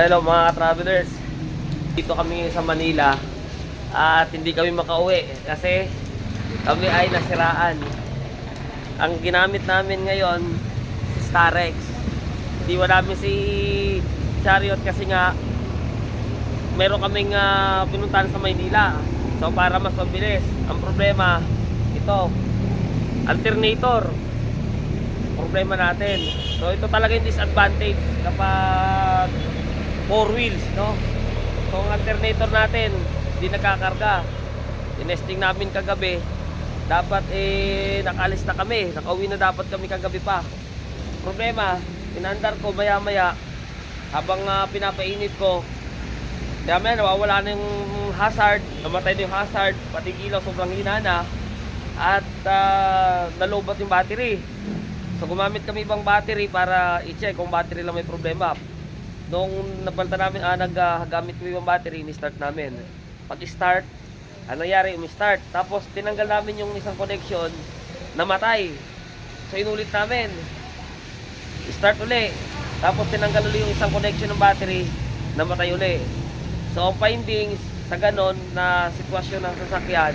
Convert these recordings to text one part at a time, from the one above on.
Hello mga travelers, dito kami sa Manila at hindi kami makauwi kasi kami ay nasiraan. Ang ginamit namin ngayon si Starex. Hindi namin si Chariot kasi nga meron kaming pinuntahan sa Maynila. So para mas mabilis, ang problema ito, alternator. Problema natin. So ito talaga yung disadvantage kapag 4 wheels, no? So ang alternator natin hindi nagkakarga. Tinesting namin kagabi. Dapat nakaalis na kami. Nakauwi na dapat kami kagabi pa. Problema, pinandar ko maya-maya habang pinapainit ko. Maya-maya nawawala na yung hazard. Namatay na yung hazard. Pati ilaw sobrang hina na. At nalobat yung battery. So gumamit kami ibang battery para i-check kung battery lang may problema. Nung napalitan namin, naggamit kami ibang battery, ni-start namin. Pag-start, ano nangyari? Umi-start. Tapos tinanggal namin yung isang connection, namatay. So inulit namin. Start uli. Tapos tinanggal uli yung isang connection ng battery, namatay uli. So ang findings sa ganon na sitwasyon ng sasakyan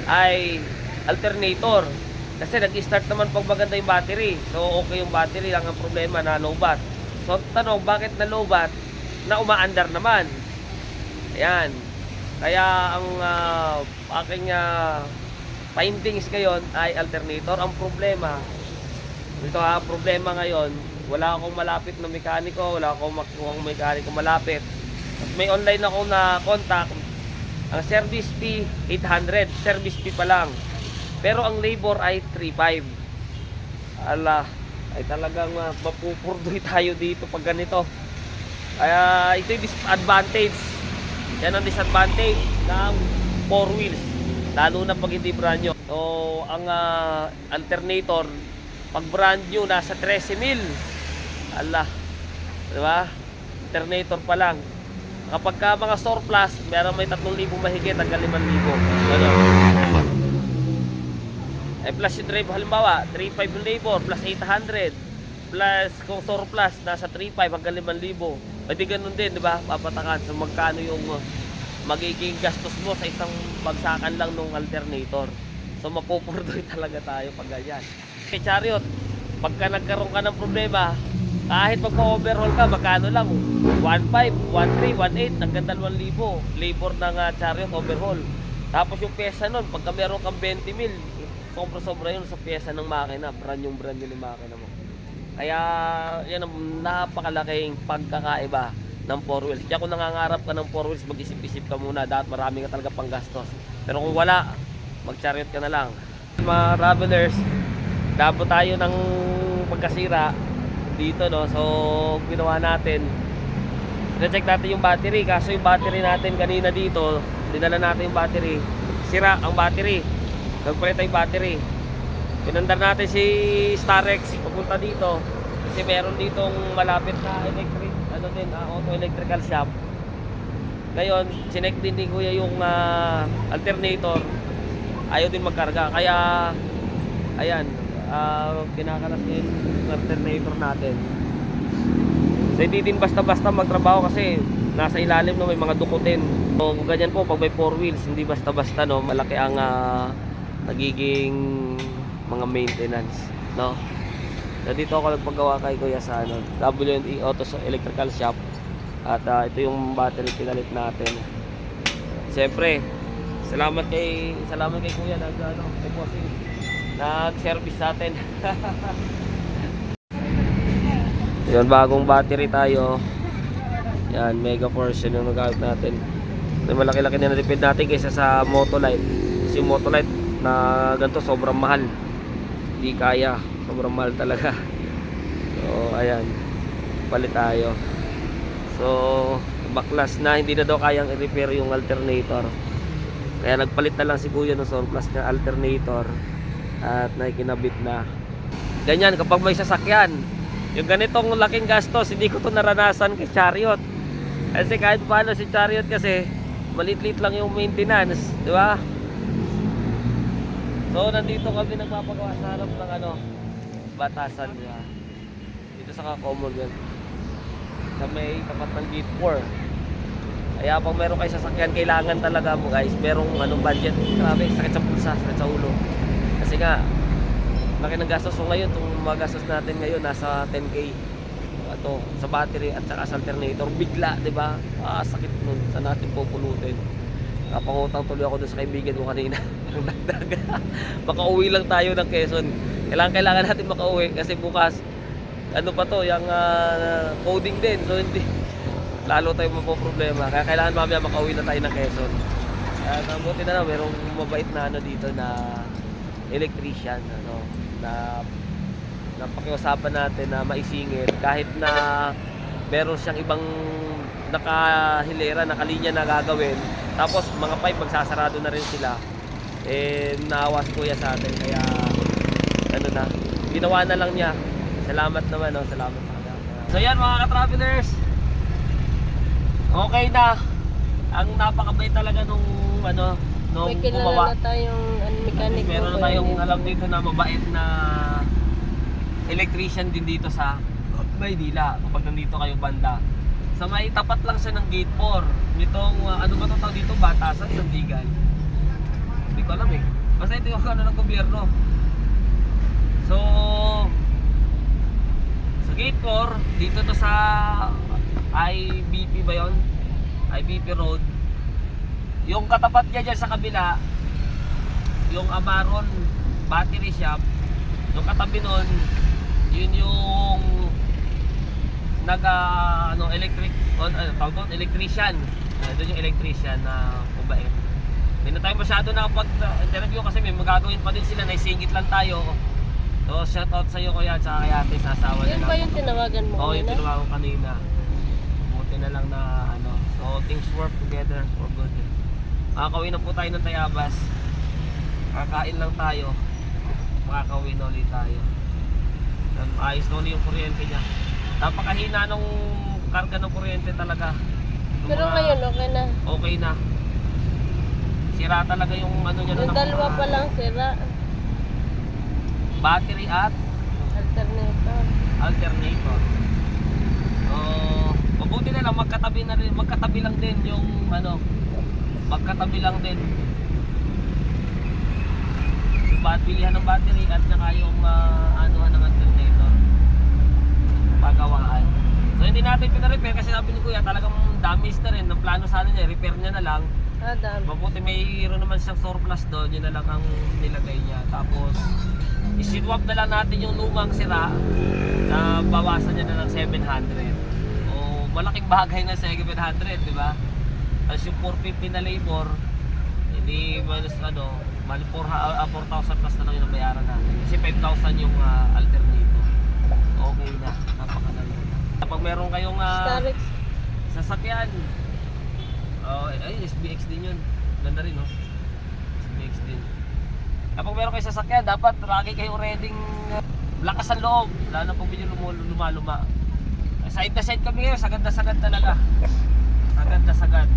ay alternator. Kasi nag-start naman pag maganda yung battery. So okay yung battery, lang ang problema na low-bat. So tanong, bakit na low-bat na umaandar naman? Ayan. Kaya ang aking findings ngayon ay alternator. Ang problema, ito problema ngayon, wala akong malapit na mekaniko, wala akong makukuhang mekaniko malapit. At may online ako na contact. Ang service fee 800, service fee pa lang. Pero ang labor ay 3.5. Ala, ay talagang mapupurdoy tayo dito pag ganito. Kaya ito yung disadvantage. Yan ang disadvantage ng 4 wheels, lalo na pag hindi brand new. So ang alternator pag brand new nasa 13,000. Ala, diba? Alternator pa lang. Kapag ka mga surplus, meron may 3,000 mahigit hanggang 5,000. Ano? Plus yung drive, halimbawa 3.5 yung labor plus 800 plus kung surplus nasa 3.5 hanggang 5,000. Pwede ganun din, di ba? Papatakan. So magkano yung magiging gastos mo sa isang bagsakan lang ng alternator. So mapupurdoy talaga tayo pag ganyan. Okay, Chariot, pagka nagkaroon ka ng problema, kahit magpa-overhaul ka, magkano lang? 1.5, 1.3, 1.8 hanggang 2,000 labor ng Chariot overhaul. Tapos yung pyesa nun, pagka meron kang 20,000, sobra-sobra yun sa pyesa ng makina. Brand yung makina mo. Kaya yan ang napakalaking pagkakaiba ng 4 wheels. Kaya kung nangangarap ka ng 4 wheels, mag-isip-isip ka muna. Dapat marami ka talaga panggastos. Pero kung wala, mag-Chariot ka na lang. Mga travelers, dabo tayo ng pagkasira dito, no? So ginawa natin, na-check natin yung battery. Kaso yung battery natin kanina dito, dinala natin yung battery, sira ang battery. Nagpalit yung battery. Pinandar natin si Starex papunta dito kasi meron ditong malapit na auto electrical shop. Ngayon, sinek din ni Kuya yung alternator. Ayaw din magkarga. Kaya ayan, kinakalas din yung alternator natin. So hindi din basta-basta magtrabaho kasi nasa ilalim, no, may mga dukutin. So ganyan po pag may 4 wheels, hindi basta-basta, no, malaki ang nagiging mga maintenance, no. So dito ako nagpagawa kay Kuya sa W&E Auto Electrical Shop. At ito yung battery pinalit natin. Siyempre, salamat kay Kuya nag-service sa atin. Yan, bagong battery tayo. Yan, mega force yung nagamit natin. Malaki-laki na na-repeat natin kaysa sa Motolite. Kasi yung Motolite na ganito sobrang mahal. Hindi kaya, sobrang mahal talaga. So ayan, palit tayo. So baklas na, hindi na daw kayang i-repair yung alternator. Kaya nagpalit na lang si Kuya ng surplus na alternator at nakinabit na. Ganyan kapag may sasakyan, yung ganitong laking gastos, hindi ko to naranasan kay Chariot. Kasi kahit paano si Chariot kasi malit-lit lang yung maintenance, di ba? So nandito kami nagpapagawa sa harap ng batasan, di ba? Dito sa Commonwealth. sa may tapat ng gate 4. Kaya pag meron kayo sasakyan, kailangan talaga mo guys, merong budget. Grabe, sakit sa pulsa, sakit sa ulo. Kasi nga, laki ng gastos. So ngayon, itong magastos natin ngayon, nasa 10K. Ito, sa battery at saka sa alternator. Bigla, di ba? Sakit nun. Saan natin pupulutin? Napangutang tuloy ako doon sa kaibigan ko kanina. Ang dagdag. Makauwi lang tayo ng Quezon. Kailangan natin makauwi kasi bukas, ano pa to, yung coding din. So hindi, lalo tayo mapoproblema. Kaya kailangan mamaya makauwi na tayo ng Quezon. Kaya buti na lang, merong mabait na dito na electrician, na pakiusapan natin na maisingit kahit na meron siyang ibang nakahilera, nakalinya na gagawin, tapos mga pipe magsasarado na rin sila, naawa si kuya sa atin, kaya ginawa na lang niya. Salamat naman, salamat sa kanya. So yan mga ka-travelers, okay na. Ang napakabait talaga nung nung May kilala gumawa. na tayong mechanic. Meron na tayong alam dito na mabait na electrician din dito sa Maynila kapag nandito kayo banda. Sa may tapat lang siya ng gate 4. Nitong ano ba tawag dito? Batasan, Sandigan. Hindi ko alam eh. Basta ito yung ng gobyerno. So sa gate 4, dito to sa IBP ba yun? IBP Road. Yung katapat niya dyan sa kabila, yung Amaron Battery Shop. Yung katabi nun, yun yung electrician. Doon yung electrician na kubain. Hindi na tayo masyado na pag-interview kasi may magagawin pa din sila, naisingit lang tayo. So shout out sa iyo kuya at saka kay ate sa asawa nila. Yun ba yung tinawagan mo? Oo, yung tinawagan ko kanina. Buti na lang na so things work together for good. Makakauwi na po tayo ng Tayabas. Kakain lang tayo. Makakauwi na ulit tayo. Ayos na ulit yung kuryente niya. Napakahina nung karga ng kuryente talaga. Pero ngayon okay na. Okay na. Sira talaga yung niya. Yung dalawa pa lang sira. Battery at alternator. So, mabuti na lang magkatabi lang din yung magkatabi lang din. Bilihan ng battery at saka yung ng alternator. Pagawaan. So hindi natin pina-repair kasi sabi ni Kuya talagang damage na rin. Ang plano sana niya, repair niya na lang. Dami. Mabuti mayroon naman siyang surplus doon, yun na lang ang nilagay niya. Tapos isinwap na lang natin yung lumang sira na bawasan niya na ng 700. O malaking bagay na sa 700, di ba? As yung 450 na labor, hindi minus 4,000 plus na lang yung bayaran natin. Kasi 5,000 yung alternator. Okay na, napakalala na. Kapag meron kayong Starix. sasakyan, SBX din yun. Ganda rin, no? SBX din. Kapag meron kayong sasakyan, dapat lagi kayong ready lakas ang loob. Lalo na pag medyo luma-luma. Side na side kami ngayon, sagad na sagad talaga. Sagad na sagad.